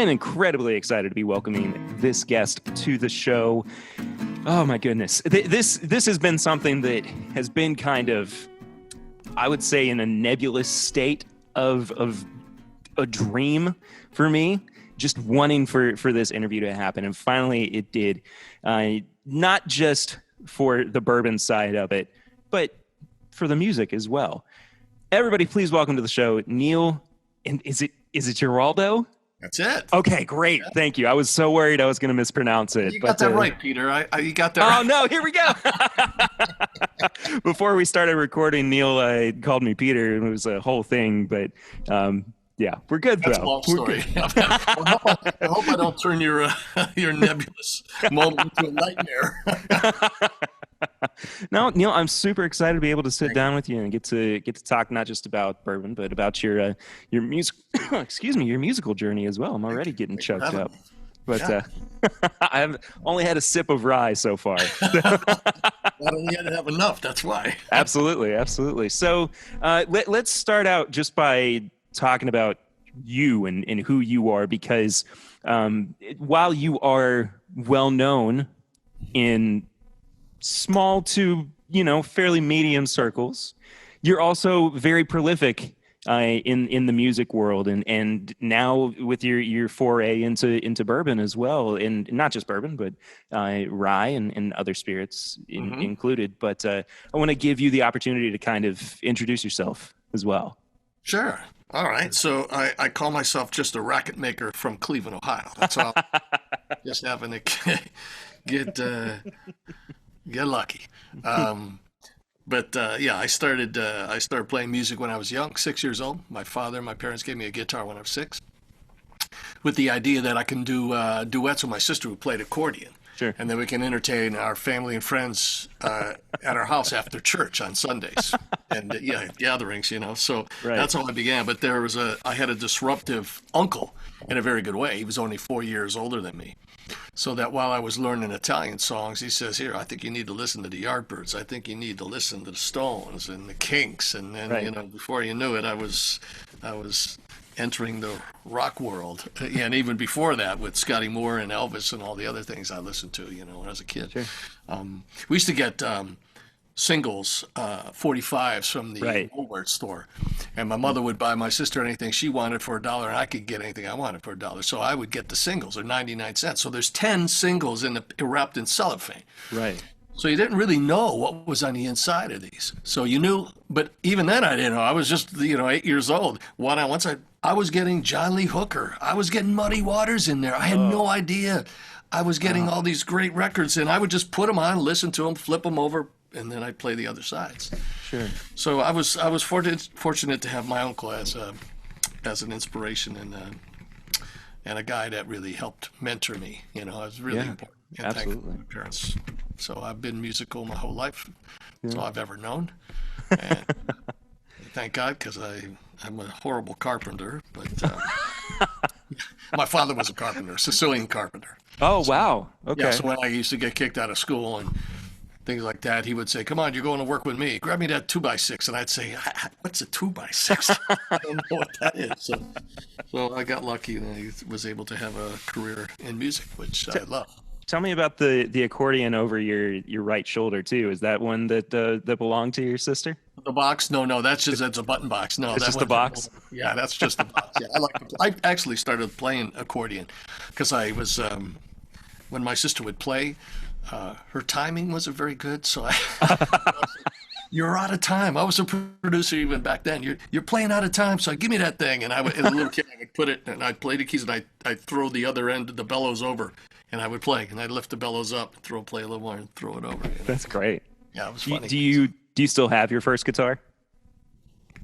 I'm incredibly excited to be welcoming this guest to the show. Oh my goodness. This has been something that has been kind of, I would say, in a nebulous state of a dream for me, just wanting for this interview to happen. And finally it did. Not just for the bourbon side of it, but for the music as well. Everybody, please welcome to the show, Neil. And is it Giraldo? That's it. Okay, great. Yeah. Thank you. I was so worried I was going to mispronounce it. You got that right, Peter. You got that right. Oh, no, here we go. Before we started recording, Neil called me Peter. It was a whole thing, but yeah, we're good, That's though. A long story. I hope I don't turn your nebulous moment into a nightmare. No, Neil, I'm super excited to be able to sit down with you and get to talk not just about bourbon, but about your music. Excuse me, your musical journey as well. I'm already getting choked up, but I've only had a sip of rye so far. I only had to have enough. That's why. Absolutely. So let's start out just by talking about you and who you are, because while you are well known in small to fairly medium circles, you're also very prolific in the music world, and now with your foray into bourbon as well, and not just bourbon, but rye and other spirits included. But I want to give you the opportunity to kind of introduce yourself as well. Sure. All right. So I call myself just a racket maker from Cleveland, Ohio. That's all. Just having to get lucky. But I started playing music when I was young, 6 years old. My parents gave me a guitar when I was 6, with the idea that I can do duets with my sister who played accordion. Sure. And then we can entertain our family and friends at our house after church on Sundays and gatherings, So right. That's how I began. But I had a disruptive uncle in a very good way. He was only 4 years older than me. So that while I was learning Italian songs, he says, "Here, I think you need to listen to the Yardbirds. I think you need to listen to the Stones and the Kinks." And then, right. Before you knew it, I was entering the rock world. And even before that, with Scotty Moore and Elvis and all the other things I listened to, when I was a kid. Sure. We used to get singles, 45s from the right. Woolworth store. And my mother would buy my sister anything she wanted for $1, and I could get anything I wanted for $1. So I would get the singles, they're 99 cents. So there's 10 singles wrapped in cellophane. Right. So you didn't really know what was on the inside of these. So you knew, but even then I didn't know. I was just, 8 years old. Once I was getting John Lee Hooker. I was getting Muddy Waters in there. I had no idea. I was getting all these great records, and I would just put them on, listen to them, flip them over, and then I'd play the other sides. Sure. So I was fortunate to have my uncle as an inspiration and a guy that really helped mentor me. It was really important. And absolutely. My parents. So I've been musical my whole life. That's all I've ever known. And thank God, because I'm a horrible carpenter. But my father was a carpenter, Sicilian carpenter. Oh, wow. Okay. Yeah, so when I used to get kicked out of school and things like that, he would say, "Come on, you're going to work with me. Grab me that 2x6." And I'd say, "What's a 2x6? I don't know what that is." So I got lucky and I was able to have a career in music, which I love. Tell me about the accordion over your right shoulder too. Is that one that belonged to your sister? The box? No, that's a button box. No, it's just a box. Yeah, that's just a box. Yeah, I actually started playing accordion because I was when my sister would play, her timing wasn't very good, so you're out of time. I was a producer even back then. You're playing out of time, so give me that thing. And as a little kid, I would put it and I'd play the keys and I'd throw the other end of the bellows over. And I would play, and I'd lift the bellows up, play a little more, and throw it over. That's great. Yeah, it was funny. Do you still have your first guitar?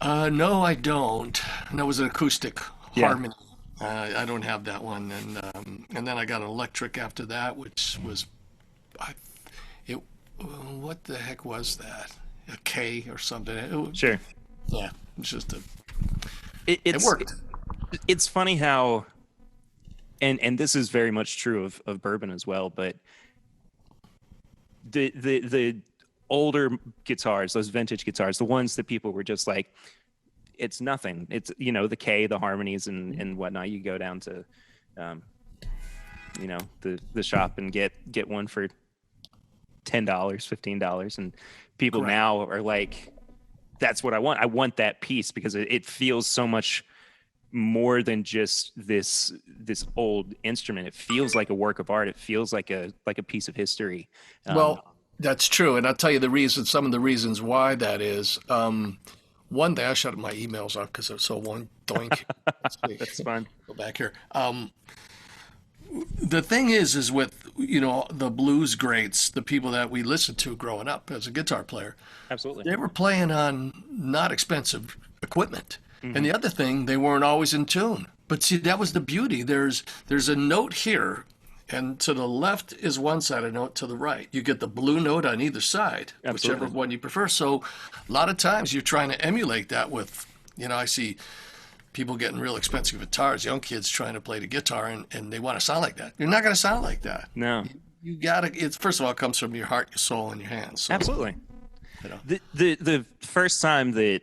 No, I don't. And that was an acoustic harmony. I don't have that one. And then I got an electric after that, which was, what the heck was that? A K or something? Sure. Yeah, it's just it worked. It's funny how. And this is very much true of bourbon as well, but the older guitars, those vintage guitars, the ones that people were just like, it's nothing. It's, the K, the harmonies and whatnot. You go down to um, the shop and get one for $10, $15, and people Correct. now are like, that's what I want. I want that piece because it feels so much more than just this old instrument. It feels like a work of art. It feels like a piece of history. Um, Well, that's true, and I'll tell you the reason. Some of the reasons why that is. One day I shut my emails off because it's so one doink. Let's see. that's fun. Go back here. The thing is with the blues greats, the people that we listened to growing up as a guitar player, Absolutely. they were playing on not expensive equipment. And Mm-hmm. the other thing, they weren't always in tune. But see, that was the beauty. There's a note here, and to the left is one side, a note to the right. You get the blue note on either side, Absolutely. whichever one you prefer. So a lot of times you're trying to emulate that with, I see people getting real expensive guitars, young kids trying to play the guitar, and they want to sound like that. You're not going to sound like that. No. You gotta. It's first of all, it comes from your heart, your soul, and your hands. So, Absolutely. you know. The first time that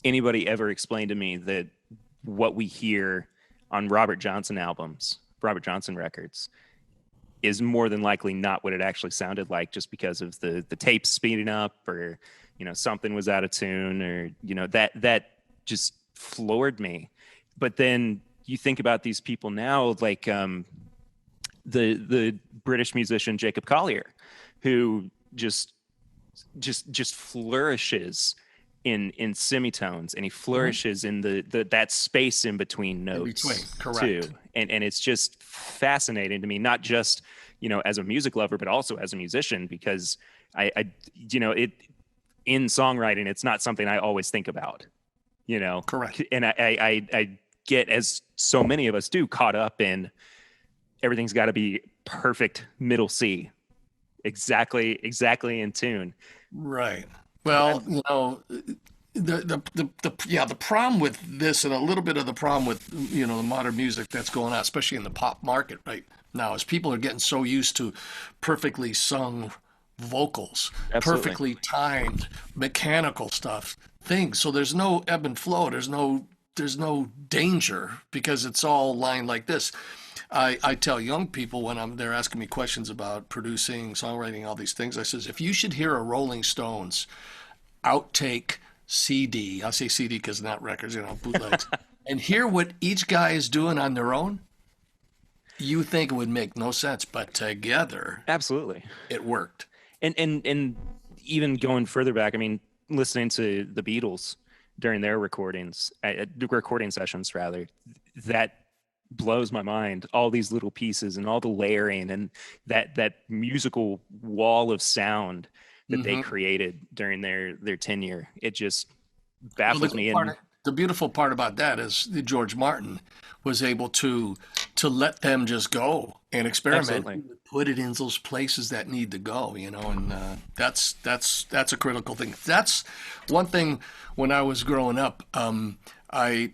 anybody ever explained to me that what we hear on Robert Johnson albums, Robert Johnson records, is more than likely not what it actually sounded like, just because of the tape speeding up, or something was out of tune, or that just floored me. But then you think about these people now, like the British musician Jacob Collier, who just flourishes in semitones, and he flourishes in that space in between notes between, correct. too. And it's just fascinating to me, not just as a music lover, but also as a musician, because I it in songwriting, it's not something I always think about, Correct. and I get, as so many of us do, caught up in everything's got to be perfect middle C, exactly in tune. Right. Well, the problem with this, and a little bit of the problem with the modern music that's going on, especially in the pop market right now, is people are getting so used to perfectly sung vocals, Absolutely. perfectly timed mechanical things. So there's no ebb and flow. There's no danger because it's all lined like this. I tell young people when they're asking me questions about producing, songwriting, all these things, I says, if you should hear a Rolling Stones outtake CD, I'll say CD because not records, bootlegs, and hear what each guy is doing on their own, you think it would make no sense, but together, Absolutely. it worked. And even going further back, I mean, listening to the Beatles during their recording sessions, rather, that blows my mind. All these little pieces and all the layering and that musical wall of sound that they created during their tenure. It just baffles me. The beautiful part about that is that George Martin was able to let them just go and experiment, Absolutely. put it in those places that need to go, and that's a critical thing. That's one thing. When I was growing up, I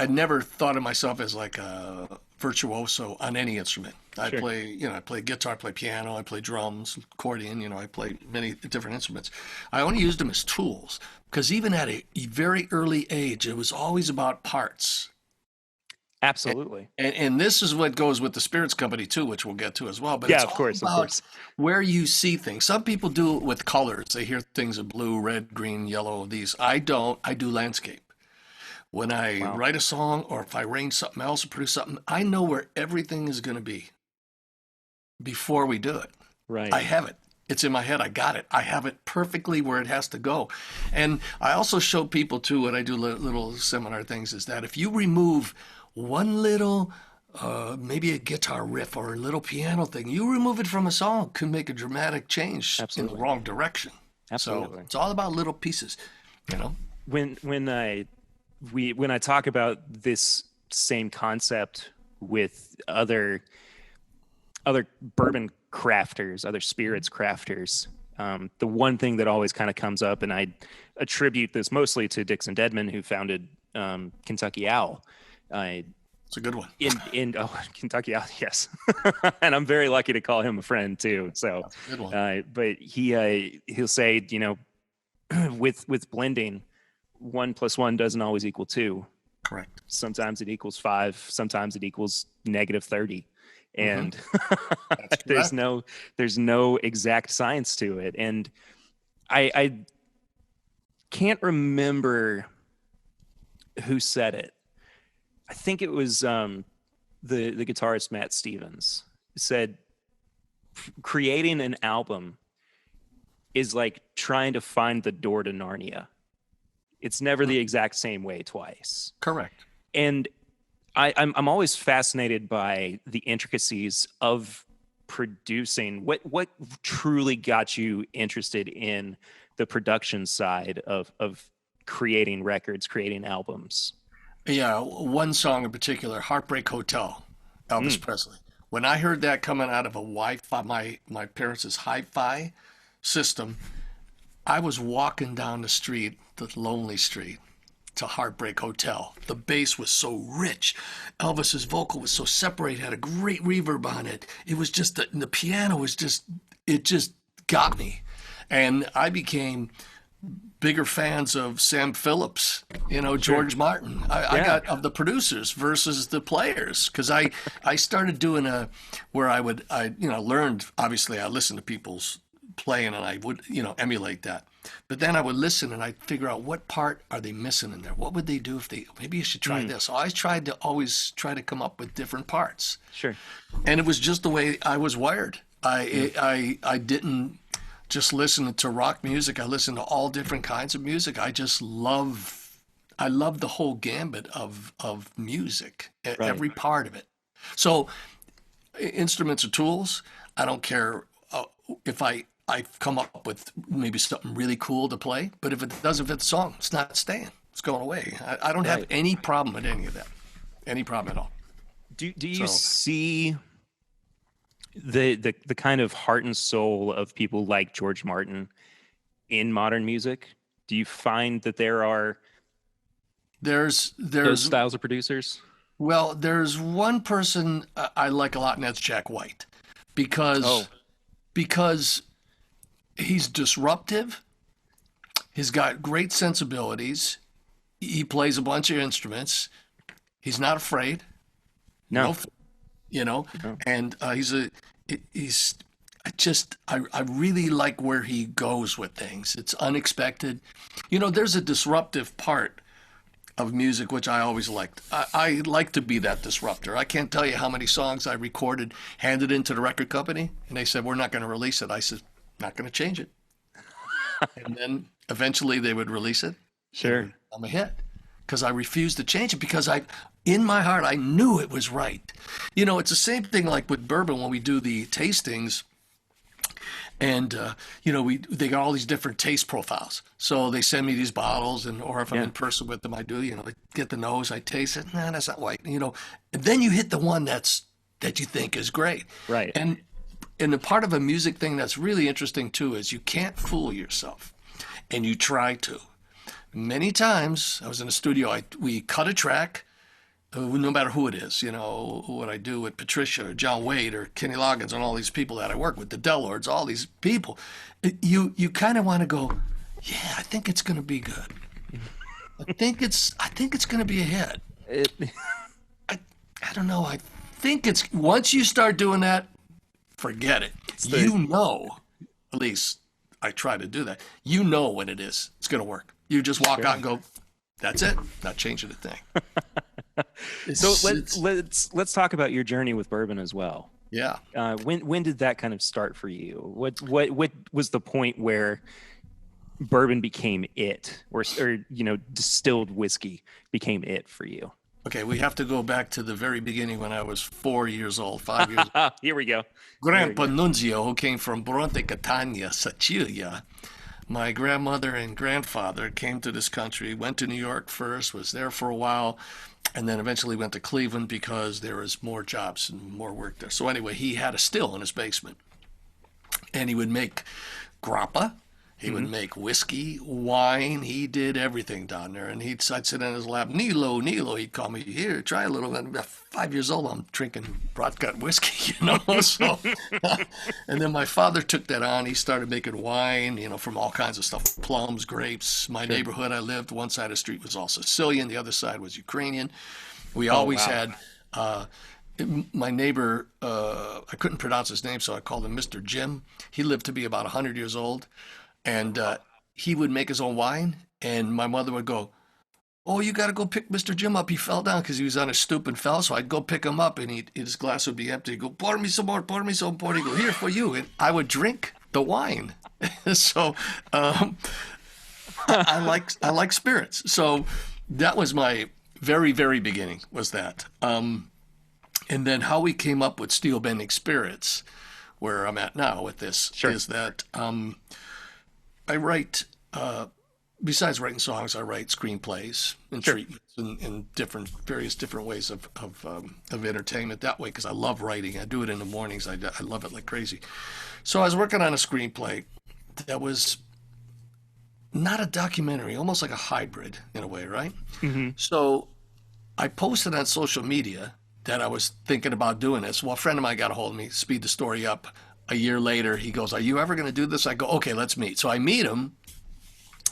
never thought of myself as like a virtuoso on any instrument. I Sure. play guitar, I play piano, I play drums, accordion, I play many different instruments. I only used them as tools because even at a very early age, it was always about parts. Absolutely. And this is what goes with the Spirits Company too, which we'll get to as well. But Yeah, it's of all course, of about course. where you see things. Some people do it with colors. They hear things in blue, red, green, yellow, these. I don't. I do landscape. When I Wow. write a song or if I arrange something else or produce something, I know where everything is going to be before we do it. Right. I have it. It's in my head. I got it. I have it perfectly where it has to go. And I also show people too, when I do little seminar things, is that if you remove one little, maybe a guitar riff or a little piano thing, you remove it from a song, can make a dramatic change in Absolutely. the wrong direction. Absolutely. So it's all about little pieces, When I talk about this same concept with other bourbon crafters, other spirits crafters, the one thing that always kind of comes up, and I attribute this mostly to Dixon Dedman, who founded Kentucky Owl. It's a good one. Kentucky Owl, yes, and I'm very lucky to call him a friend too. So, That's a good one. but he'll say, with blending, 1 + 1 doesn't always equal 2. Correct. Sometimes it equals 5, sometimes it equals -30. Hmm. And That's there's correct. no there's no exact science to it. And I can't remember who said it. I think it was the guitarist Matt Stevens said creating an album is like trying to find the door to Narnia. It's never the exact same way twice. Correct. And I'm always fascinated by the intricacies of producing. What truly got you interested in the production side of creating records, creating albums? Yeah, one song in particular, Heartbreak Hotel, Elvis Mm, Presley. When I heard that coming out of a Wi-Fi, my parents' hi-fi system, I was walking down the street, the lonely street, to Heartbreak Hotel. The bass was so rich. Elvis's vocal was so separated, had a great reverb on it. It was just the piano was just it just got me. And I became bigger fans of Sam Phillips, sure. George Martin. I Yeah. got of the producers versus the players because I started doing where I learned, obviously I listened to people's playing and I would emulate that. But then I would listen and I'd figure out what part are they missing in there? What would they do if maybe you should try Mm, this. So I tried to always try to come up with different parts. sure. And it was just the way I was wired. Mm, I didn't just listen to rock music. I listened to all different kinds of music. I love the whole gambit of music, right. every part of it. So instruments are tools. I don't care if I come up with maybe something really cool to play, but if it doesn't fit the song, it's not staying. It's going away. I don't have Right. any problem with any of that. Any problem at all. Do you So see the kind of heart and soul of people like George Martin in modern music? Do you find that there are there's those there's styles of producers? well, there's one person I like a lot, and that's Jack White, because Oh, because he's disruptive. He's got great sensibilities. He plays a bunch of instruments. He's not afraid. no. No, you know, No. and he's I really like where he goes with things. It's unexpected. There's a disruptive part of music which I always liked. I like to be that disruptor. I can't tell you how many songs I recorded, handed into the record company, and they said we're not going to release it. I said not going to change it, and then eventually they would release it, and it Sure. would become a hit because I refused to change it because in my heart, I knew it was right. It's the same thing like with bourbon when we do the tastings, and they got all these different taste profiles. So they send me these bottles, or if I'm Yeah. in person with them, I do. I get the nose, I taste it. Nah, that's not white. And then you hit the one that you think is great. Right. And the part of a music thing that's really interesting too is you can't fool yourself, and you try to. Many times I was in a studio, we cut a track, no matter who it is, what I do with Patricia or John Wade or Kenny Loggins and all these people that I work with, the Del Lords, all these people, you kind of want to go, yeah, I think it's going to be good. I think it's going to be a hit. It, I, I don't know. I think once you start doing that, forget it. it's the At least I try to do that. When it is. It's going to work. You just walk sure. out and go, that's it. Not changing a thing. So It's, let's it's let's talk about your journey with bourbon as well. yeah. When did that kind of start for you? What was the point where bourbon became it, or distilled whiskey became it for you? Okay, we have to go back to the very beginning when I was 4 years old, 5 years old. Here we go. There we Grandpa go. Nunzio, who came from Bronte Catania, Sicilia. My grandmother and grandfather came to this country, went to New York first, was there for a while, and then eventually went to Cleveland because there was more jobs and more work there. So anyway, he had a still in his basement, and he would make grappa, He would make whiskey, wine. He did everything down there. And I'd sit in his lap. Nilo, Nilo. He'd call me, here, try a little. I'm 5 years old. I'm drinking broad-cut whiskey, So, and then my father took that on. He started making wine, from all kinds of stuff. Plums, grapes. My neighborhood I lived, one side of the street was all Sicilian. The other side was Ukrainian. We always had... my neighbor, I couldn't pronounce his name, so I called him Mr. Jim. He lived to be about 100 years old. And he would make his own wine, and my mother would go, "Oh, you got to go pick Mr. Jim up. He fell down because he was on a stoop and fell." So I'd go pick him up, and his glass would be empty. He'd go, "Pour me some more, pour me some more." He'd go, "Here for you." And I would drink the wine. So I like spirits. So that was my very, very beginning, was that. And then how we came up with Steel Bending Spirits, where I'm at now with this, is that I write, besides writing songs, I write screenplays and treatments and various different ways of entertainment that way, because I love writing. I do it in the mornings. I love it like crazy. So I was working on a screenplay that was not a documentary, almost like a hybrid in a way, right? Mm-hmm. So I posted on social media that I was thinking about doing this. Well, a friend of mine got a hold of me, speed the story up. A year later, he goes, "Are you ever going to do this?" I go, "Okay, let's meet." So I meet him.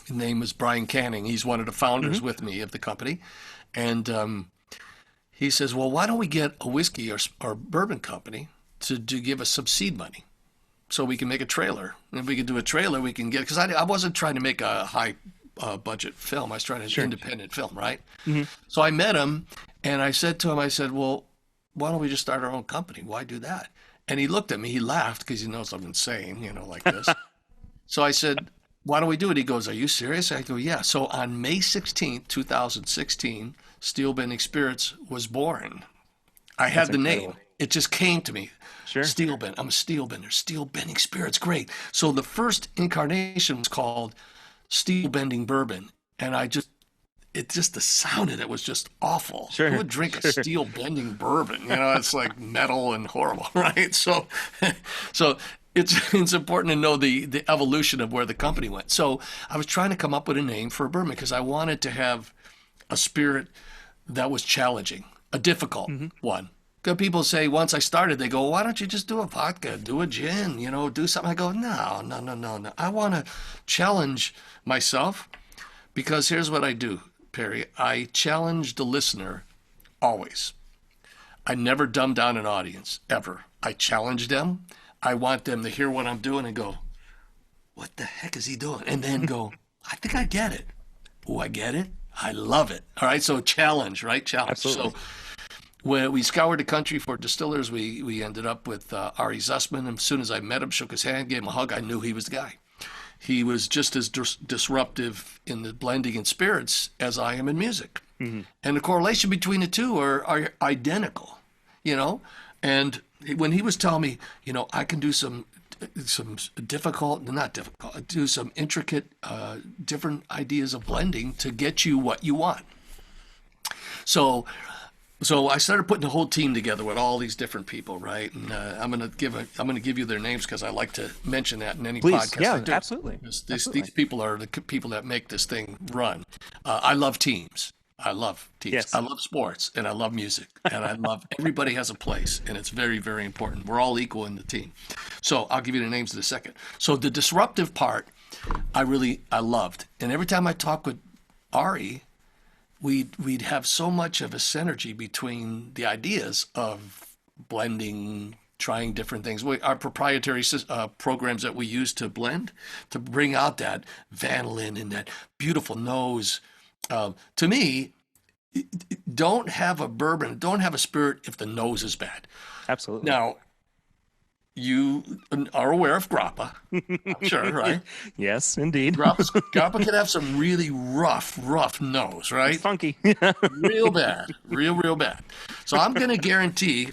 His name is Brian Canning. He's one of the founders with me of the company. And he says, "Well, why don't we get a whiskey or bourbon company to give us some seed money so we can make a trailer? And if we can do a trailer, we can get," because I wasn't trying to make a high budget film. I was trying to do an independent film, right? Mm-hmm. So I met him, and I said to him, "Well, why don't we just start our own company? Why do that?" And he looked at me, he laughed because he knows I'm insane, like this. So I said, "Why don't we do it?" He goes, "Are you serious?" I go, "Yeah." So on May 16th, 2016, Steel Bending Spirits was born. I had the name. It just came to me. Sure. Steel Bend. I'm a steel bender. Steel Bending Spirits. Great. So the first incarnation was called Steel Bending Bourbon. And the sound of it was just awful. Sure. Who would drink a steel bending bourbon? It's like metal and horrible, right? So it's important to know the evolution of where the company went. So I was trying to come up with a name for a bourbon because I wanted to have a spirit that was challenging, a difficult one. Because people say, once I started, they go, "Why don't you just do a vodka, do a gin, do something?" I go, no. I want to challenge myself, because here's what I do, Perry. I challenge the listener always. I never dumb down an audience, ever. I challenge them. I want them to hear what I'm doing and go, "What the heck is he doing?" And then go, "I think I get it." "Oh, I get it. I love it." All right. So challenge, right? Challenge. Absolutely. So when we scoured the country for distillers, we ended up with Ari Zussman. And as soon as I met him, shook his hand, gave him a hug, I knew he was the guy. He was just as disruptive in the blending in spirits as I am in music. Mm-hmm. And the correlation between the two are identical, And when he was telling me, I can do some do some intricate, different ideas of blending to get you what you want. So I started putting the whole team together with all these different people, right? And I'm gonna give you their names because I like to mention that in any podcast. Yeah, I do. absolutely. These people are the people that make this thing run. I love teams. I love teams. Yes. I love sports, and I love music, and I love everybody has a place, and it's very, very important. We're all equal in the team. So I'll give you the names in a second. So the disruptive part, I loved, and every time I talk with Ari, we'd have so much of a synergy between the ideas of blending, trying different things. Our proprietary programs that we use to blend, to bring out that vanillin and that beautiful nose. To me, don't have a bourbon, don't have a spirit if the nose is bad. Absolutely. Now, you are aware of grappa, I'm sure, right? Yes, indeed. Grappa can have some really rough nose, right? It's funky. Real bad, real bad. So I'm going to guarantee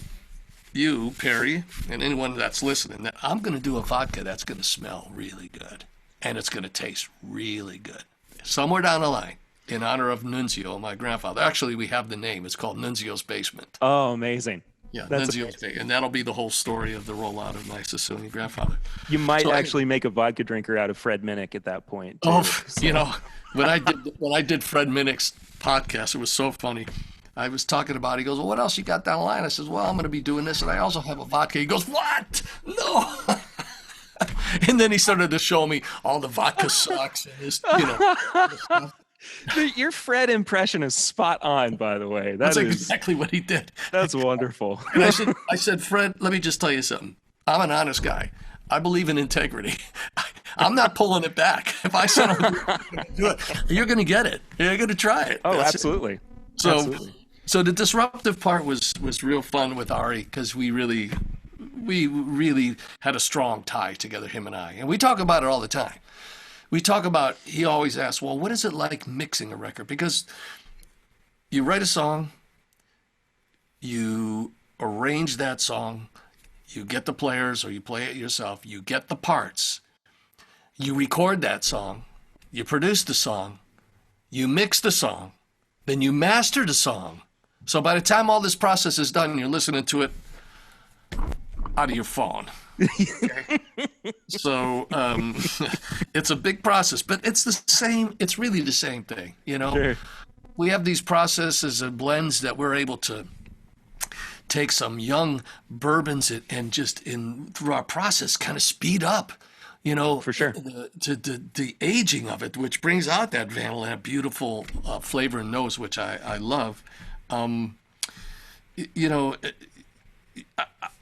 you, Perry, and anyone that's listening, that I'm going to do a vodka that's going to smell really good, and it's going to taste really good. Somewhere down the line, in honor of Nunzio, my grandfather. Actually, we have the name. It's called Nunzio's Basement. Oh, amazing. Yeah, That's Nunzio's big, and that'll be the whole story of the rollout of my Sicilian grandfather. You might So actually make a vodka drinker out of Fred Minnick at that point too. oh, So, you know, when I did Fred Minnick's podcast, it was so funny. I was talking about. He goes, "Well, what else you got down the line?" I says, "Well, I'm going to be doing this, and I also have a vodka." He goes, "What? No." And then he started to show me all the vodka sucks and his, stuff. your Fred impression is spot on, by the way. That's exactly what he did. That's wonderful. And I said, Fred, let me just tell you something. I'm an honest guy. I believe in integrity. I'm not pulling it back. If I said I'm going to do it, you're going to get it. You're going to try it. Oh, That's absolutely. it. So, Absolutely. so the disruptive part was real fun with Ari because we really had a strong tie together, him and I. And we talk about it all the time. We talk about, he always asks, well, what is it like mixing a record? Because you write a song, you arrange that song, you get the players or you play it yourself, you get the parts, you record that song, you produce the song, you mix the song, then you master the song. So by the time all this process is done, you're listening to it out of your phone. Okay? So it's a big process, but it's the same. It's really the same thing. Sure. We have these processes and blends that we're able to take some young bourbons and just through our process kind of speed up. For sure. The aging of it, which brings out that vanilla, that beautiful flavor and nose, which I love.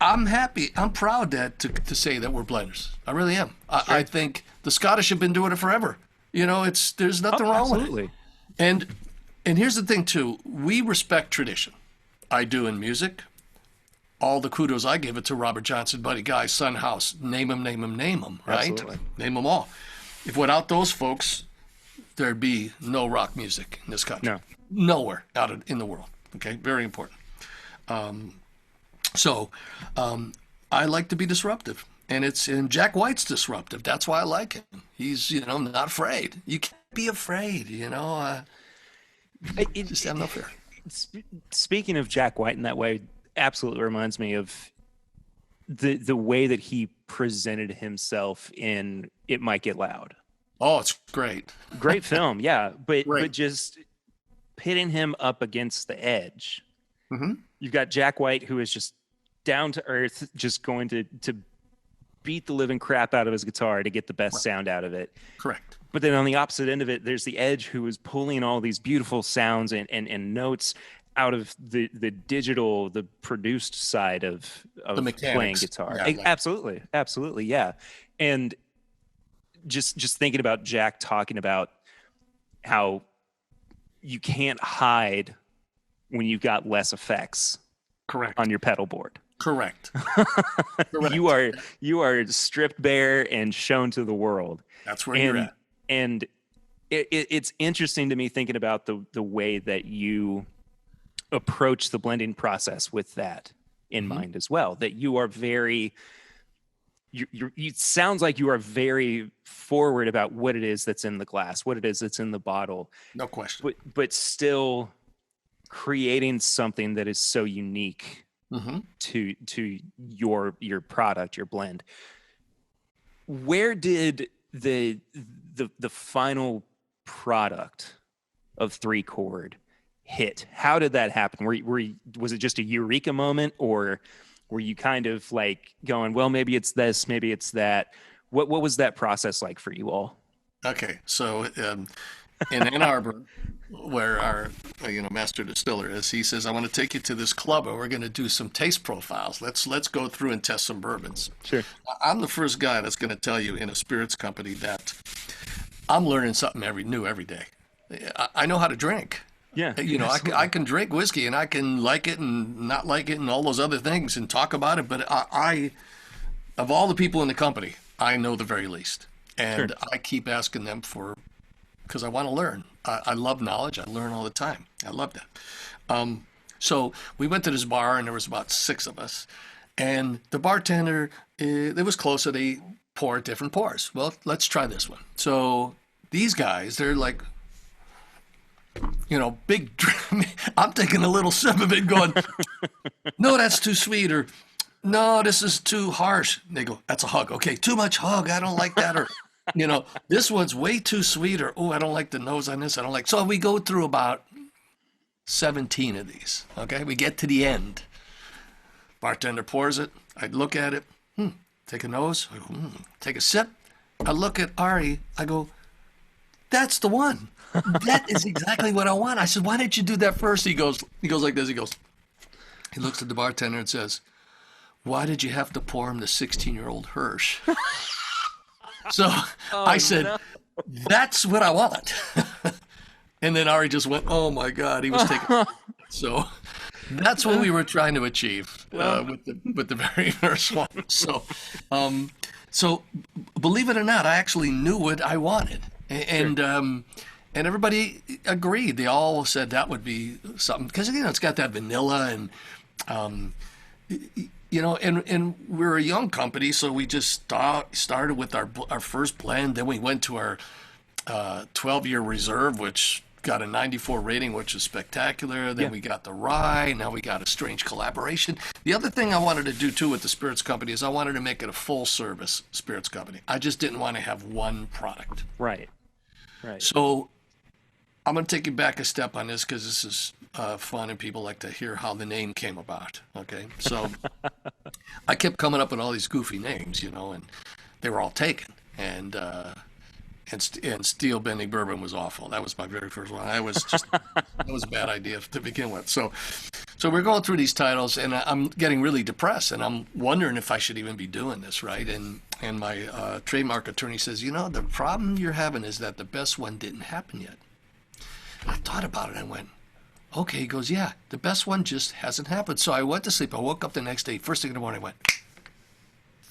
I'm happy. I'm proud to say that we're blenders. I really am. I think the Scottish have been doing it forever. There's nothing wrong absolutely. with it. And here's the thing too. We respect tradition. I do in music. All the kudos I give it to Robert Johnson, Buddy Guy, Son House. Name them. Right? Absolutely. Name them all. If without those folks, there'd be no rock music in this country. No. Nowhere in the world. Okay, very important. So I like to be disruptive, and Jack White's disruptive. That's why I like him. He's not afraid. You can't be afraid. Just have no fear. Speaking of Jack White in that way, absolutely reminds me of the way that he presented himself in It Might Get Loud. Oh, it's great. Great film, yeah, but Right. but just pitting him up against the edge. Mm-hmm. You've got Jack White, who is just down to earth, just going to beat the living crap out of his guitar to get the best sound out of it. Correct. But then on the opposite end of it, there's the Edge, who is pulling all these beautiful sounds and notes out of the digital, the produced side of The playing mechanics. guitar. Yeah, Absolutely, yeah. And just thinking about Jack talking about how you can't hide when you've got less effects Correct. on your pedal board. Correct. Correct. You are stripped bare and shown to the world. That's where you're at. And it's interesting to me thinking about the way that you approach the blending process with that in mind as well. That you are it sounds like you are very forward about what it is that's in the glass, what it is that's in the bottle. No question. But still creating something that is so unique to your product, your blend. Where did the final product of 3 Chord hit? How did that happen? Was it just a eureka moment, or were you kind of like going, well, maybe it's this, maybe it's that? What was that process like for you all? Okay, so in Ann Arbor, where our master distiller is, he says, I want to take you to this club and we're going to do some taste profiles. Let's go through and test some bourbons. Sure. I'm the first guy that's going to tell you in a spirits company that I'm learning something new every day. I know how to drink. Yeah. I can drink whiskey and I can like it and not like it and all those other things and talk about it. But I of all the people in the company, I know the very least. And Sure. I keep asking them because I want to learn. I love knowledge. I learn all the time. I love that. So we went to this bar and there was about 6 of us. And the bartender, it was close, so they pour different pours. Well, let's try this one. So these guys, they're like, big. I'm taking a little sip of it, going, no, that's too sweet, or no, this is too harsh. And they go, that's a hug. Okay, too much hug. I don't like that, or this one's way too sweet, or oh, I don't like the nose on this. I don't like. So we go through about 17 of these. Okay, we get to the end. Bartender pours it. I look at it. Take a nose. I go, take a sip. I look at Ari. I go, that's the one. That is exactly what I want. I said, why didn't you do that first? He goes like this. He looks at the bartender and says, why did you have to pour him the 16-year-old Hirsch? So I said, no. That's what I want. And then Ari just went, oh my God, he was taking. So that's what we were trying to achieve with the very first one. So believe it or not, I actually knew what I wanted. And and everybody agreed. They all said that would be something because it's got that vanilla and and we're a young company, so we just started with our first blend. Then we went to our 12-year reserve, which got a 94 rating, which is spectacular. Then we got the rye. Now we got a strange collaboration. The other thing I wanted to do too with the spirits company is I wanted to make it a full service spirits company. I just didn't want to have one product. Right. So I'm going to take you back a step on this because this is fun and people like to hear how the name came about. Okay. So I kept coming up with all these goofy names, and they were all taken. And steel bending bourbon was awful. That was my very first one. That was a bad idea to begin with. So we're going through these titles, and I'm getting really depressed, and I'm wondering if I should even be doing this, right? And my trademark attorney says, the problem you're having is that the best one didn't happen yet. And I thought about it and went, okay. He goes, yeah, the best one just hasn't happened. So I went to sleep. I woke up the next day. First thing in the morning, I went,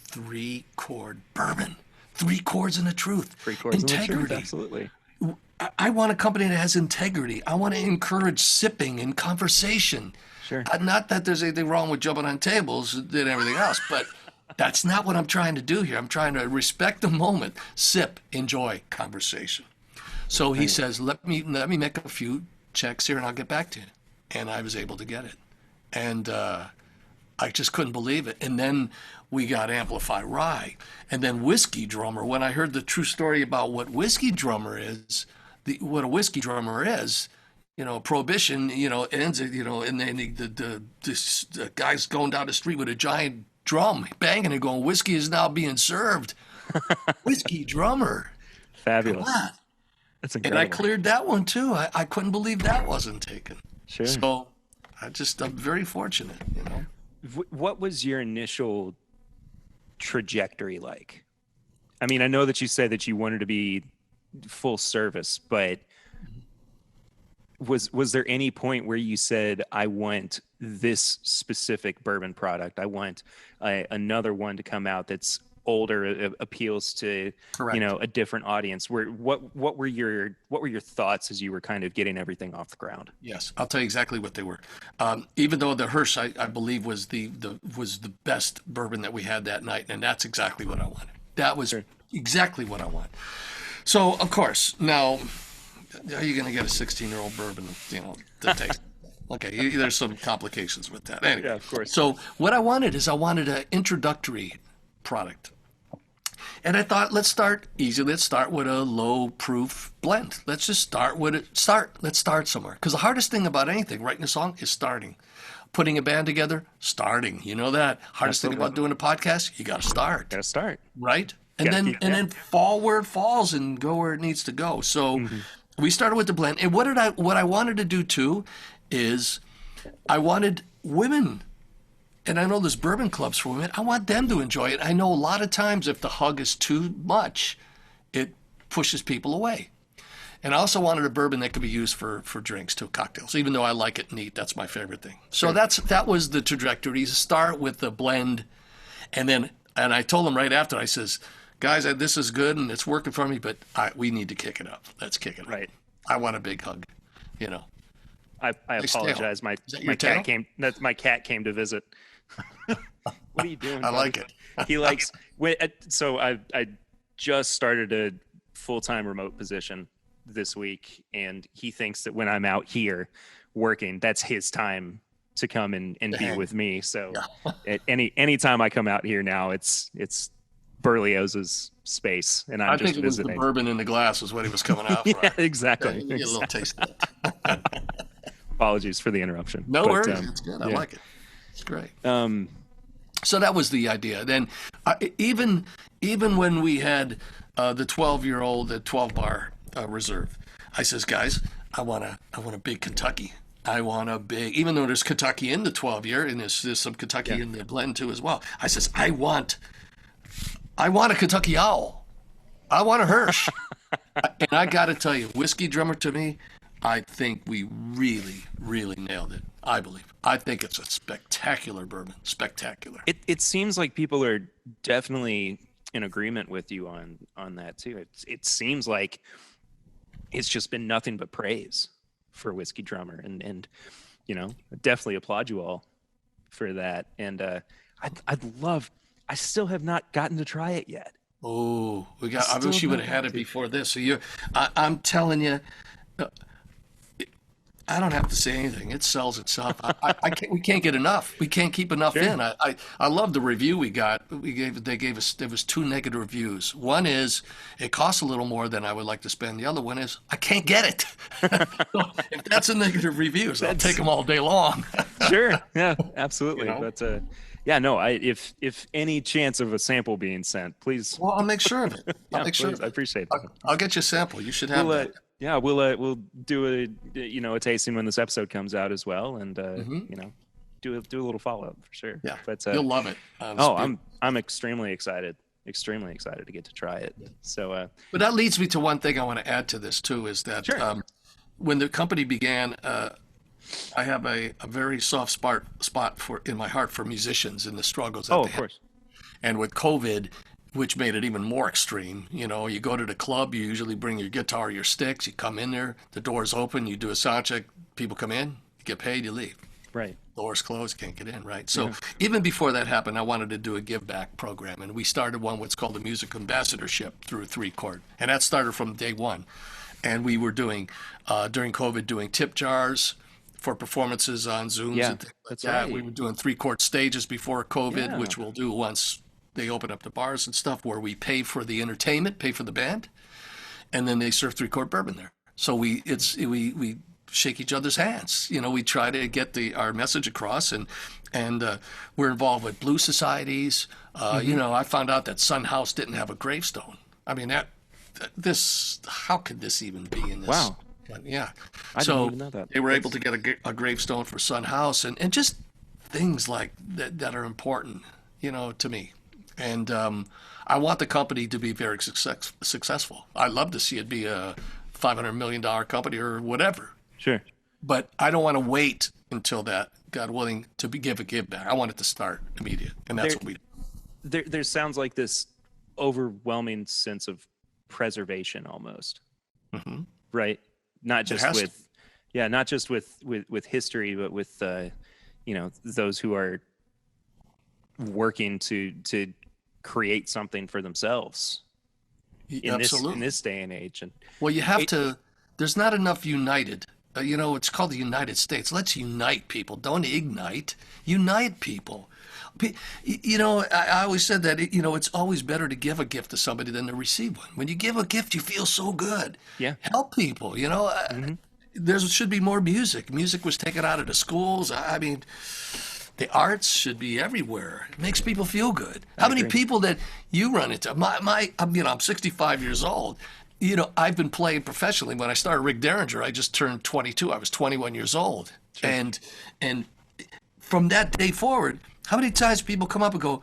3 Chord Bourbon. 3 chords and the truth. 3 chords integrity. And the truth, absolutely. I want a company that has integrity. I want to encourage sipping and conversation. Sure. Not that there's anything wrong with jumping on tables and everything else, but that's not what I'm trying to do here. I'm trying to respect the moment, sip, enjoy conversation. So he says, let me make a few checks here and I'll get back to you. And I was able to get it. And I just couldn't believe it. And then we got Amplify Rye. And then Whiskey Drummer. When I heard the true story about what Whiskey Drummer is, what a whiskey drummer is, Prohibition, ends, and then the guy's going down the street with a giant drum, banging and going, whiskey is now being served. Whiskey Drummer. Fabulous. That's incredible. And I cleared that one too. I couldn't believe that wasn't taken. Sure. So I'm very fortunate, What was your initial trajectory like? I mean, I know that you said that you wanted to be full service, but was there any point where you said, I want this specific bourbon product, I want another one to come out that's older, appeals to Correct. A different audience? What were your thoughts as you were kind of getting everything off the ground? Yes, I'll tell you exactly what they were. Even though the Hirsch I believe was the best bourbon that we had that night, and that's exactly what I wanted. That was exactly what I want. So of course, now how are you going to get a 16-year-old bourbon, to taste? Okay, there's some complications with that. Anyway, yeah, of course. So what I wanted an introductory product. And I thought, let's start easy. Let's start with a low-proof blend. Let's just start with it. Let's start somewhere. Because the hardest thing about anything, writing a song, is starting. Putting a band together, starting. You know that. Hardest thing about doing a podcast, you got to start. Got to start. Right? And then fall where it falls and go where it needs to go. So we started with the blend. And what I wanted to do too is I wanted women. And I know there's bourbon clubs for women. I want them to enjoy it. I know a lot of times if the hug is too much, it pushes people away. And I also wanted a bourbon that could be used for drinks too, cocktails. Even though I like it neat, that's my favorite thing. So that was the trajectory. Start with the blend, and I told them right after. I says, guys, this is good and it's working for me, but we need to kick it up. Let's kick it up. Right. I want a big hug. I apologize. My cat came to visit. What are you doing? I like it. He likes. So I just started a full-time remote position, this week, and he thinks that when I'm out here working, that's his time to come and be Dang. with me. So Yeah. at any time I come out here now, it's Berlioz's space, and I'm I just think it was the visiting. bourbon in the glass was what he was coming out for. Yeah, Yeah, exactly. you get a little taste of it. Apologies for the interruption. No but, worries. It's good. I yeah. like it. It's great. Um, So that was the idea. Then, even when we had the 12-year-old at 12 Bar Reserve, I says, guys, I want a big Kentucky. I want a big, even though there's Kentucky in the 12-year, and there's some Kentucky in the blend too as well. I says, I want a Kentucky Owl. I want a Hirsch. And I got to tell you, Whiskey Drummer, to me, I think we really, really nailed it. I believe. I think it's a spectacular bourbon. Spectacular. it seems like people are definitely in agreement with you on that too. It seems like it's just been nothing but praise for Whiskey Drummer, and I definitely applaud you all for that. And I'd love. I still have not gotten to try it yet. Oh, I Still wish you would not have had it got to. before this. So I'm telling you, I don't have to say anything. It sells itself. I can't, we can't get enough. We can't keep enough Sure. in. I love the review we got. They gave us, there was two negative reviews. One is it costs a little more than I would like to spend. The other one is I can't get it. So if that's a negative review, so I'll take them all day long. Sure. Yeah, absolutely. You know? But yeah, no, if any chance of a sample being sent, please. Well, I'll make sure of it. I'll Yeah, make sure please. of I it. appreciate that. I'll get you a sample. You should have We'll that. yeah, we'll do a tasting when this episode comes out as well, and do a little follow up for sure. Yeah, But you'll love it. I'm extremely excited to get to try it. So But that leads me to one thing I want to add to this too, is that Sure. when the company began, I have a very soft spot in my heart for musicians and the struggles that oh, they of have. course. And with COVID, which made it even more extreme, you go to the club, you usually bring your guitar, your sticks, you come in there, the door's open, you do a sound check, people come in, you get paid, you leave. Right. Doors closed, can't get in, right? So even before that happened, I wanted to do a give back program, and we started what's called the Music Ambassadorship through 3 Chord, and that started from day one. And we were doing during COVID, doing tip jars for performances on Zooms Yeah, and things like that's that. right. We were doing 3 Chord stages before COVID, Yeah. which we'll do once they open up the bars and stuff, where we pay for the entertainment, pay for the band, and then they serve 3 Chord bourbon there. So we shake each other's hands. We try to get our message across, and we're involved with blues societies. I found out that Son House didn't have a gravestone. I mean, how could this even be in this? Wow. Yeah. I didn't even know that. They were able to get a gravestone for Son House, and just things like that are important, to me. And I want the company to be very successful. I'd love to see it be a $500 million company or whatever. Sure. But I don't want to wait until that, God willing, to give back. I want it to start immediate, and that's what we do. There sounds like this overwhelming sense of preservation almost. Mm-hmm. Right. Not just has to. not just with history, but with those who are working to create something for themselves in Absolutely. this day and age. And Well, you have to. There's not enough united. It's called the United States. Let's unite people. Don't ignite. Unite people. I always said that. It's always better to give a gift to somebody than to receive one. When you give a gift, you feel so good. Yeah. Help people. There should be more music. Music was taken out of the schools. I mean, the arts should be everywhere. It makes people feel good. How many people that you run into? I'm 65 years old. I've been playing professionally. When I started Rick Derringer, I just turned 22. I was 21 years old. Sure. And from that day forward, how many times people come up and go,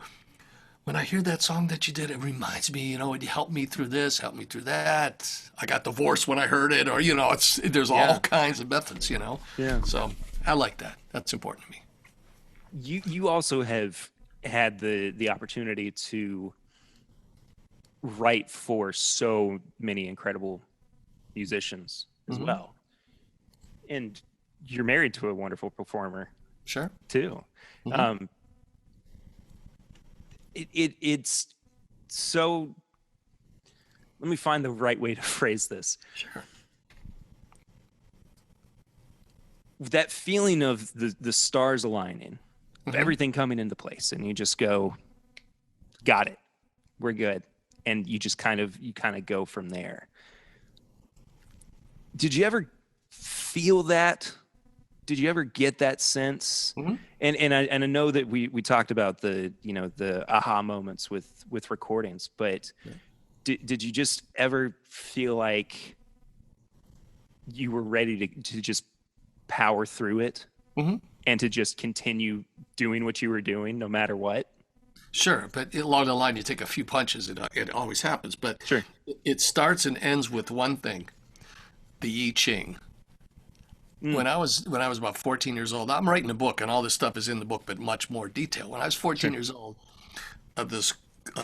when I hear that song that you did, it reminds me, it helped me through this, helped me through that. I got divorced when I heard it, or, there's all kinds of methods, Yeah. So I like that. That's important to me. You also have had the opportunity to write for so many incredible musicians as well, and you're married to a wonderful performer. Sure. Too. It's so. Let me find the right way to phrase this. Sure. that feeling of the stars aligning, of everything coming into place, and you just go, got it, we're good, and you just kind of go from there. Did you ever feel that? Did you ever get that sense? And I know that we talked about the aha moments with recordings, but did you just ever feel like you were ready to just power through it and to just continue doing what you were doing no matter what? Sure, but along the line, you take a few punches. It always happens, but Sure. it starts and ends with one thing: the I Ching. When I was about 14 years old, I'm writing a book, and all this stuff is in the book, but much more detail. When I was 14 years old, I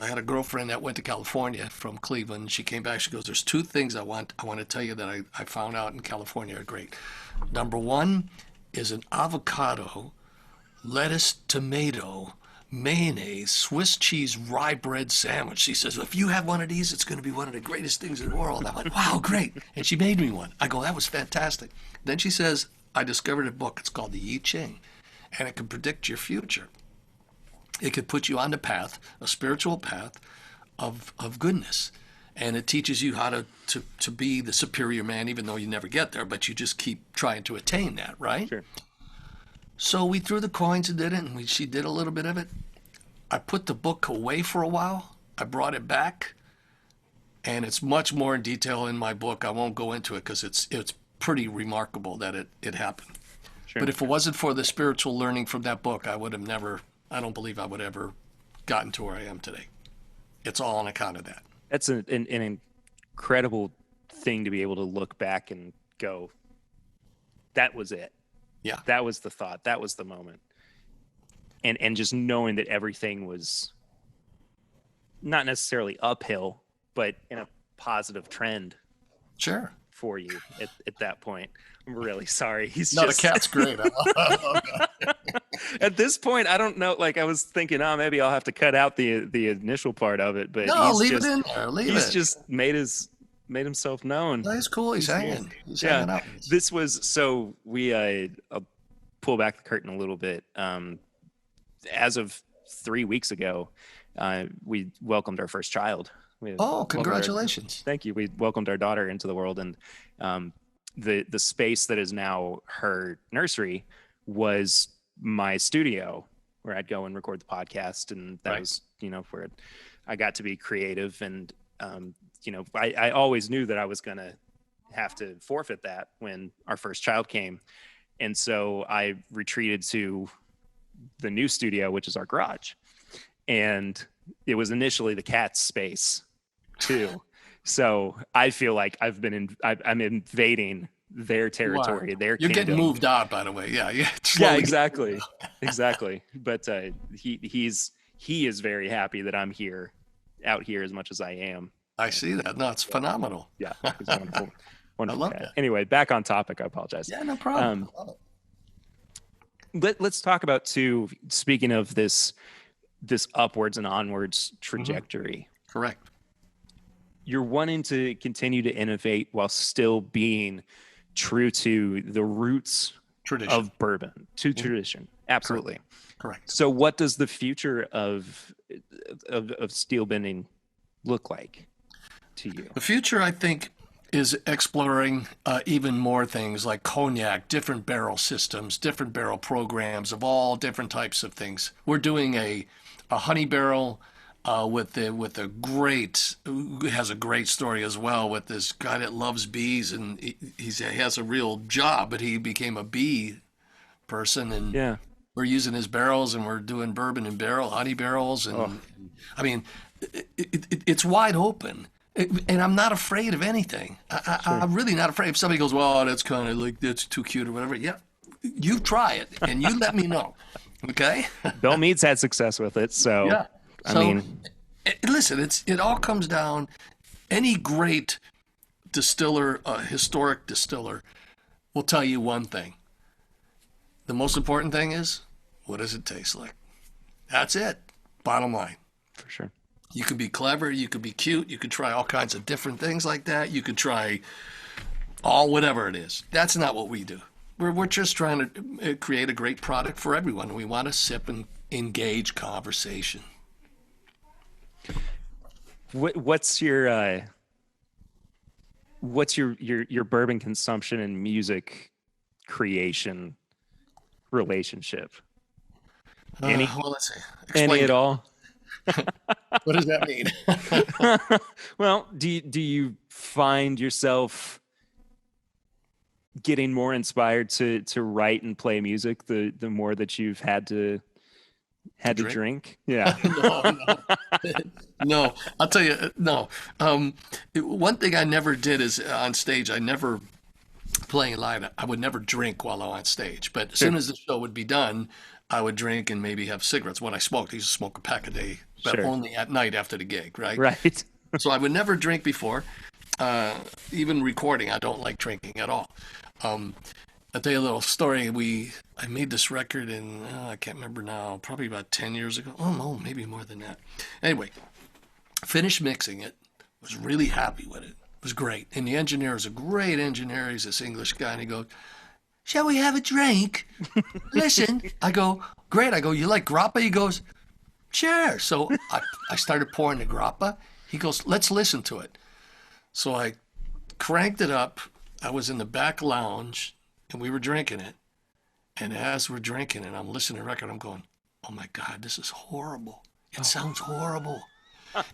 had a girlfriend that went to California from Cleveland. She came back. She goes, "There's two things I want to tell you that I found out in California are great. Number one is an avocado, lettuce, tomato, mayonnaise, Swiss cheese, rye bread sandwich." She says, "If you have one of these, it's going to be one of the greatest things in the world." I went, "Wow, great." And she made me one. I go, "That was fantastic." Then she says, "I discovered a book. It's called the I Ching, and it can predict your future. It could put you on the path, a spiritual path of goodness. And it teaches you how to be the superior man, even though you never get there, but you just keep trying to attain that, right?" Sure. So we threw the coins and did it, and she did a little bit of it. I put the book away for a while. I brought it back, and it's much more in detail in my book. I won't go into it because it's pretty remarkable that it happened. Sure. But if it wasn't for the spiritual learning from that book, I don't believe I would ever gotten to where I am today. It's all on account of that. That's an incredible thing to be able to look back and go, that was it. Yeah. That was the thought. That was the moment. And just knowing that everything was not necessarily uphill, but in a positive trend Sure. for you at that point. I'm really sorry. He's Not just a cat's great. at this point, I don't know. Like I was thinking, maybe I'll have to cut out the initial part of it, but No, leave it in there. He's just made himself known. No, he's cool. He's hanging. He's Yeah. hanging out. This was so I'll pull back the curtain a little bit. As of 3 weeks ago, we welcomed our first child. Oh, congratulations. Thank you. We welcomed our daughter into the world, and the space that is now her nursery was my studio where I'd go and record the podcast, and that was where I got to be creative, and I always knew that I was going to have to forfeit that when our first child came, and so I retreated to the new studio, which is our garage, and it was initially the cat's space too. So I feel like I'm invading their territory, their You're kingdom. getting moved out, by the way. Yeah, Yeah, exactly. But he is very happy that I'm out here as much as I am. I see that. No, it's phenomenal. Yeah, it's wonderful. Wonderful. I love that. Anyway, back on topic. I apologize. Yeah, no problem. I love it. Let's talk about too. Speaking of this upwards and onwards trajectory. Correct. You're wanting to continue to innovate while still being true to the roots of bourbon, to tradition. Absolutely. Correct. So what does the future of steel bending look like to you? The future, I think, is exploring even more things like cognac, different barrel systems, different barrel programs of all different types of things. We're doing a honey barrel with a great, has a great story as well, with this guy that loves bees, and he has a real job, but he became a bee person, and we're using his barrels, and we're doing bourbon in honey barrels, and I mean, it's wide open. And I'm not afraid of anything. I'm really not afraid. If somebody goes, "Well, that's kind of like, that's too cute," or whatever, yeah, you try it and you let me know. Okay? Bill Mead's had success with it, so yeah. I mean, listen, it all comes down. Any great distiller, historic distiller, will tell you one thing. The most important thing is, what does it taste like? That's it. Bottom line. For sure. You could be clever, you could be cute, you could try all kinds of different things like that. You could try whatever it is. That's not what we do. we're just trying to create a great product for everyone. We want to sip and engage conversation. What's your bourbon consumption and music creation relationship? Any Well, let's see. any Explain at that. all? What does that mean? Well, do you find yourself getting more inspired to write and play music the more that you've To had to drink? drink? Yeah. No, no, no. I'll tell you, no. One thing I never did is on stage. I never playing live. I would never drink while I'm on stage. But as Sure. soon as the show would be done, I would drink and maybe have cigarettes. When I smoked, I used to smoke a pack a day, but Sure. only at night after the gig, right? Right. So I would never drink before. Even recording, I don't like drinking at all. Um, I'll tell you a little story. I made this record in I can't remember now, probably about 10 years ago. Oh no, maybe more than that. Anyway, finished mixing it. Was really happy with it. It was great. And the engineer is a great engineer. He's this English guy, and he goes, "Shall we have a drink? Listen." I go, "Great." I go, "You like grappa?" He goes, "Sure." So I started pouring the grappa. He goes, "Let's listen to it." So I cranked it up. I was in the back lounge, and we were drinking it. And as we're drinking it, I'm listening to the record. I'm going, "Oh my God, this is horrible. It sounds horrible.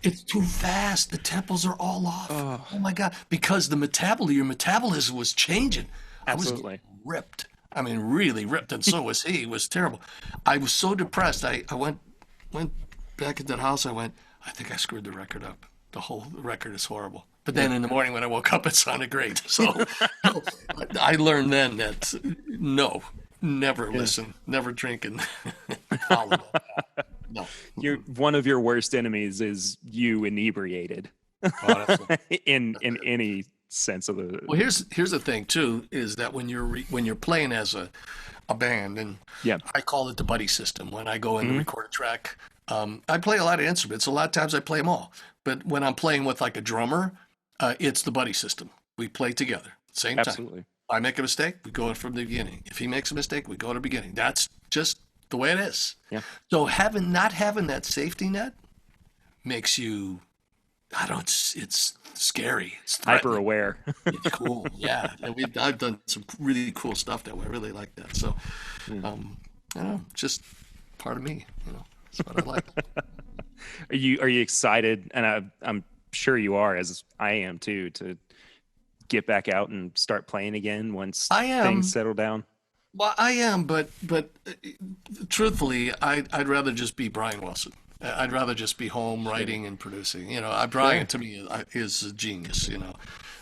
It's too fast. The tempos are all off. Oh, Oh my God." Because your metabolism was changing. I was getting absolutely. ripped. I mean, really ripped. And so was he. It was terrible. I was so depressed. I went back into the house. I went, "I think I screwed the record up. The whole record is horrible." But then in the morning when I woke up, it sounded great. So I learned then that no, never Yeah. listen, never drink and follow that. No. One of your worst enemies is you inebriated Oh, that's in any sense of the Well, here's the thing too, is that when you're playing as a band, and yeah. I call it the buddy system. When I go in to Mhm. record a track, I play a lot of instruments. A lot of times I play them all. But when I'm playing with like a drummer, it's the buddy system. We play together, same time. Absolutely. I make a mistake, we go in from the beginning. If he makes a mistake, we go to the beginning. That's just the way it is. Yeah. So not having that safety net makes you, I don't. It's scary. It's Hyper threatening. aware. It's cool, yeah. And I've done some really cool stuff that way. I really like that. So, I don't know, just part of me. That's what I like. Are you excited? And I'm sure you are, as I am too, to get back out and start playing again once I things am. settle down. Well, I am, but truthfully, I'd rather just be Brian Wilson. I'd rather just be home writing and producing. Brian Sure. to me is a genius.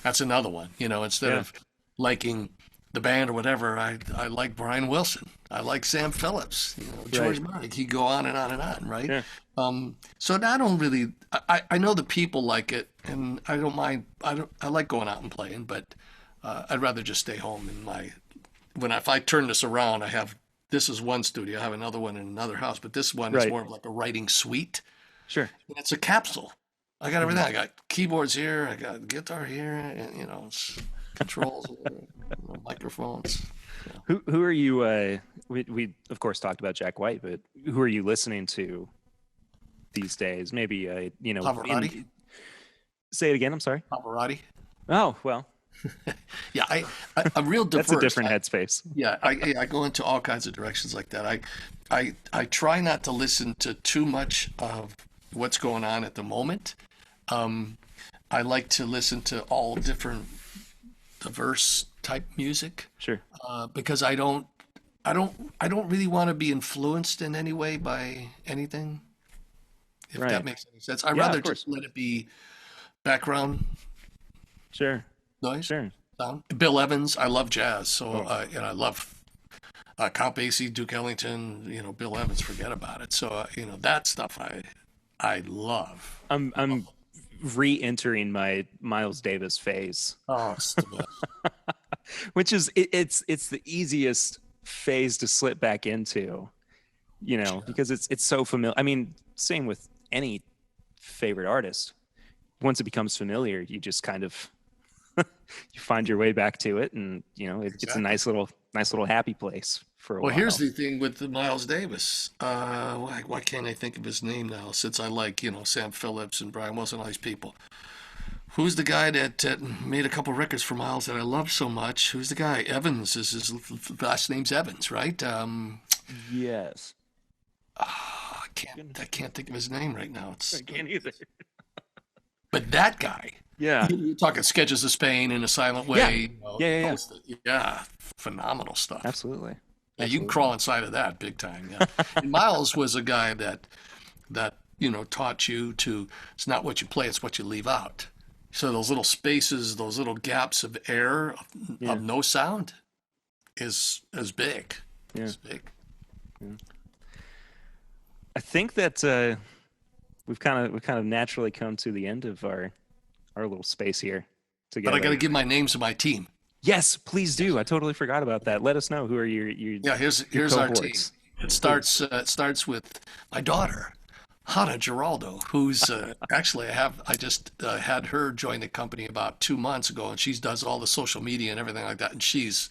That's another one. Instead Yeah. of liking the band or whatever, I like Brian Wilson. I like Sam Phillips. George Right. Martin. He go on and on and on, right? Yeah. So I don't really. I know the people like it, and I don't mind. I like going out and playing, but I'd rather just stay home in my. If I turn this around, this is one studio. I have another one in another house, but this one is Right. more of like a writing suite. Sure. And it's a capsule. I got Mhm. everything. I got keyboards here. I got guitar here, and it's controls, microphones. Who are you? We of course talked about Jack White, but who are you listening to these days? Maybe Pavarotti. say it again. I'm sorry. Pavarotti. Oh well, Yeah, I'm real diverse. that's a different headspace. Yeah, I go into all kinds of directions like that. I try not to listen to too much of what's going on at the moment. I like to listen to all different diverse type music Sure. because I don't really want to be influenced in any way by anything. If Right. that makes any sense, I'd Yeah, rather of course. just let it be background Sure. noise. Sure. Sound. Bill Evans, I love jazz, so Oh. I love Count Basie, Duke Ellington, Bill Evans. Forget about it. So that stuff I love. I'm re-entering my Miles Davis phase, Oh, it's the best. which is it's the easiest phase to slip back into, because it's so familiar. I mean, same with any favorite artist. Once it becomes familiar, you just kind of you find your way back to it, and it's a Exactly. nice little nice little happy place for a Well, here's while. the thing with the Miles Davis. Why can't I think of his name now? Since I like, Sam Phillips and Brian Wilson, all these people. Who's the guy that made a couple records for Miles that I love so much? Who's the guy? Evans is his last name's Evans, right? Yes. I can't think of his name right now. I can't either. But that guy. Yeah. You're talking Sketches of Spain in a Silent Yeah. Way. Yeah. Yeah, phenomenal stuff. Absolutely. Yeah, you can crawl inside of that big time. Yeah. And Miles was a guy that taught you to. It's not what you play; it's what you leave out. So those little spaces, those little gaps of air of no sound, is big. Yeah. It's big. Yeah. I think that we've kind of naturally come to the end of our little space here together. But I got to give my names to my team. Yes, please do. I totally forgot about that. Let us know who are your Yeah, here's our team. It starts with my daughter, Hannah Giraldo, who's actually I just had her join the company about 2 months ago, and she does all the social media and everything like that, and she's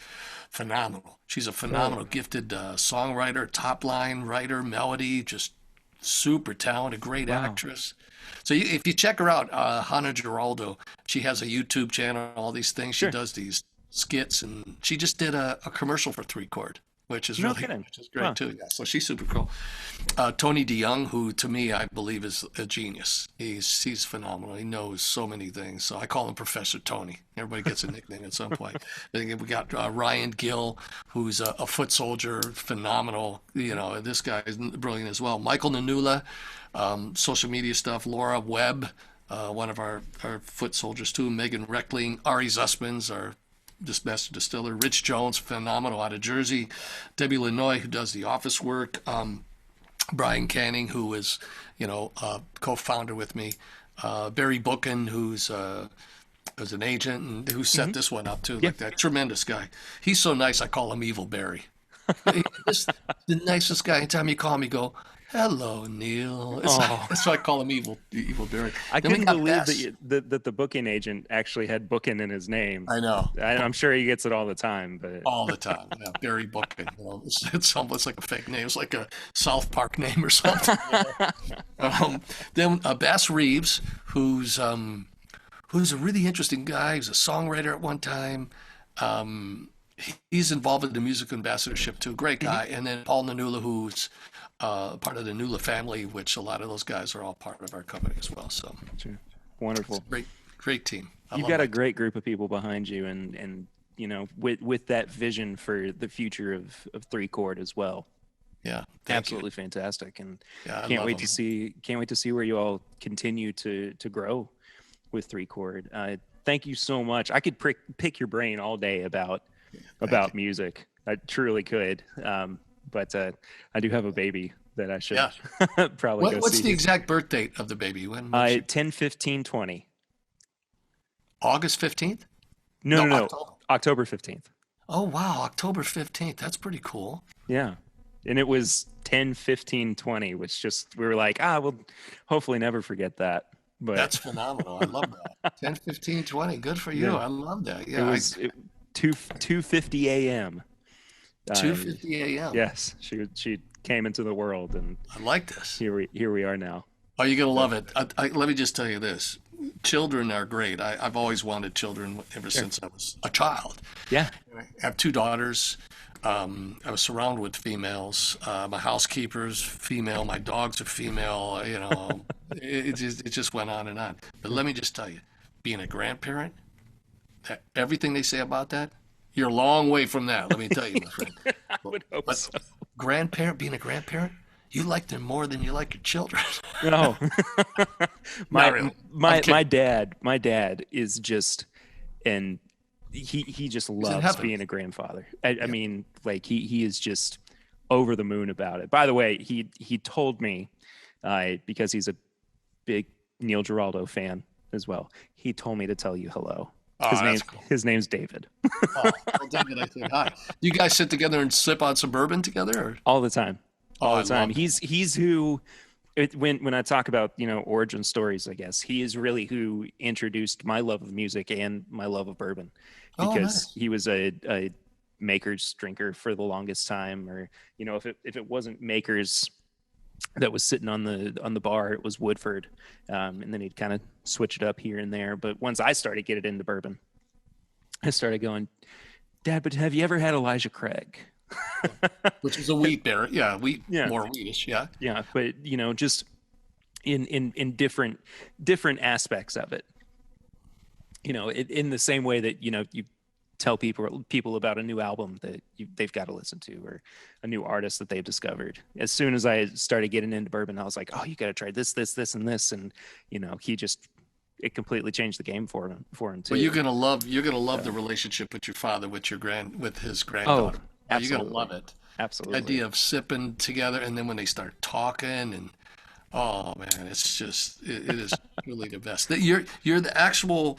phenomenal. She's a phenomenal, gifted songwriter, top line writer, melody, just super talented, great actress. So if you check her out, Hannah Giraldo, she has a YouTube channel, all these things. She does these skits, and she just did a commercial for Three Chord, which is great too. Yeah, so she's super cool. Tony DeYoung, who to me I believe is a genius. He's phenomenal. He knows so many things. So I call him Professor Tony. Everybody gets a nickname at some point. Then we got Ryan Gill, who's a foot soldier, phenomenal. This guy is brilliant as well. Michael Nanula, social media stuff. Laura Webb, one of our foot soldiers too. Megan Reckling, Ari Zussmans, our master distiller. Rich Jones, phenomenal, out of Jersey. Debbie Lanoy, who does the office work. Brian Canning, who is, co-founder with me. Barry Bookin, who's an agent and who set this one up too. Like that tremendous guy. He's so nice. I call him Evil Barry. He's the nicest guy. Anytime you call him, you go, "Hello, Neil." That's why I call him Evil Barry. I couldn't believe that the booking agent actually had Bookin in his name. I know. I'm sure he gets it all the time, but all the time. Yeah, Barry Bookin. It's almost like a fake name. It's like a South Park name or something. Then Bass Reeves, who's a really interesting guy. He's a songwriter at one time. He's involved in the music ambassadorship too. Great guy. And then Paul Nanula, who's part of the Nula family, which a lot of those guys are all part of our company as well. So wonderful. Great team. You've got a great group of people behind you, and with that vision for the future of Three Chord as well. Yeah, absolutely fantastic, and yeah, can't wait to see where you all continue to grow with Three Chord. Thank you so much. I could pick your brain all day about music. I truly could. But I do have a baby that I should probably go see. What's the exact birth date of the baby? When? 10/15/20. August 15th? No. October 15th. Oh, wow. October 15th. That's pretty cool. Yeah. And it was 10/15/20, which we were like, we'll hopefully never forget that. But that's phenomenal. I love that. 10/15/20. Good for you. Yeah. I love that. Yeah. It was 2:50 a.m. 2:50 a.m. Yes, she came into the world, and I like this. Here we are now. Oh, you're gonna love it. Let me just tell you this: children are great. I've always wanted children ever since I was a child. Yeah, I have 2 daughters. I was surrounded with females. My housekeeper's female. My dogs are female. It just went on and on. But let me just tell you, being a grandparent, everything they say about that. You're a long way from that, let me tell you, my friend. I would hope so. Being a grandparent, you like them more than you like your children. No. my dad is just, and he just loves being a grandfather. I mean, like he is just over the moon about it. By the way, he told me, because he's a big Neil Giraldo fan as well, he told me to tell you hello. His name's David. Well, David, I say hi. Do you guys sit together and sip on some bourbon together? Or? All the time. All the time. Love He's who, when I talk about, origin stories, I guess, he is really who introduced my love of music and my love of bourbon. Because he was a Maker's drinker for the longest time, or if it wasn't Maker's that was sitting on the bar, it was Woodford, and then he'd kind of switch it up here and there. But once I started getting into bourbon, I started going, Dad, but have you ever had Elijah Craig? Which is a wheat beer, yeah, Yeah. more wheatish, yeah. Yeah, but just in different aspects of it. In the same way that you tell people about a new album that they've got to listen to, or a new artist that they've discovered. As soon as I started getting into bourbon, I was like, oh, you got to try this, and this, and it completely changed the game for him too. Well, you're gonna love the relationship with your father, with his granddaughter. Oh, you're gonna love it. Absolutely. The idea of sipping together, and then when they start talking, and oh man, it's just it is really the best. You're the actual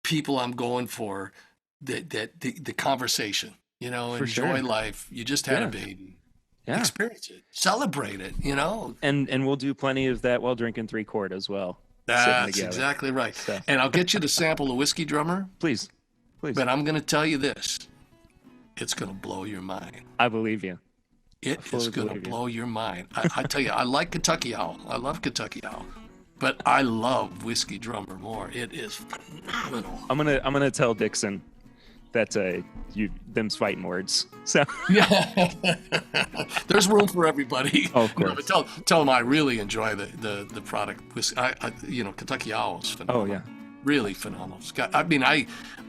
people I'm going for. The conversation, enjoy sure. life. You just had a baby. Yeah. Experience it, celebrate it, And we'll do plenty of that while drinking 3 quart as well. That's exactly right. So. And I'll get you to sample the Whiskey Drummer. Please. But I'm going to tell you this. It's going to blow your mind. I believe you. It is going to blow your mind. I tell you, I like Kentucky Owl. I love Kentucky Owl. But I love Whiskey Drummer more. It is phenomenal. I'm gonna tell Dixon that them's fighting words. So yeah, there's room for everybody. Oh, of course. But tell them I really enjoy the product. Kentucky Owl is phenomenal. Oh yeah, really phenomenal.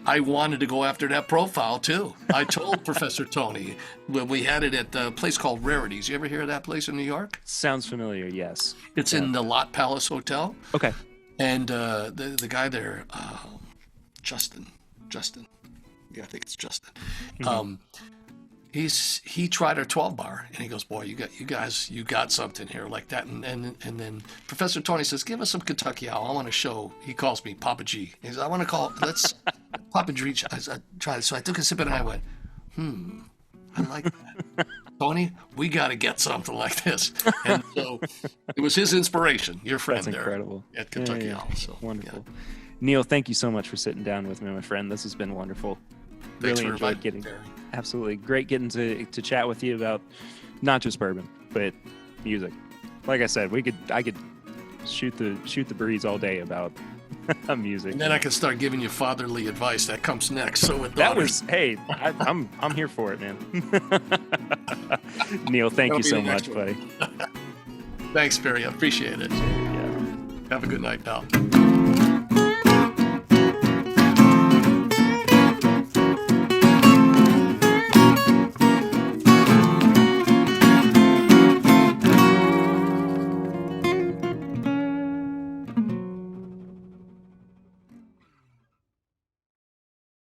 I wanted to go after that profile too. I told Professor Tony when we had it at a place called Rarities. You ever hear of that place in New York? Sounds familiar. Yes. It's in the Lot Palace Hotel. Okay. And the guy there, Justin. Yeah, I think it's Justin. Mm-hmm. He tried our 12 bar and he goes, boy, you got something here like that. And then Professor Tony says, give us some Kentucky Owl. I want to show. He calls me Papa G. He says, let's Papa G. I tried it. So I took a sip and I went, I like that. Tony, we got to get something like this. And so it was his inspiration, your friend. That's incredible. There at Kentucky Owl. So, wonderful. Yeah. Neil, thank you so much for sitting down with me, my friend. This has been wonderful. Thanks really enjoyed getting absolutely great getting to chat with you about not just bourbon but music. Like I said, I could shoot the breeze all day about music. And then I can start giving you fatherly advice. That comes next. So with I'm here for it, man. Neil, thank you so much, buddy. Thanks, Barry. I appreciate it. Yeah. Have a good night, pal.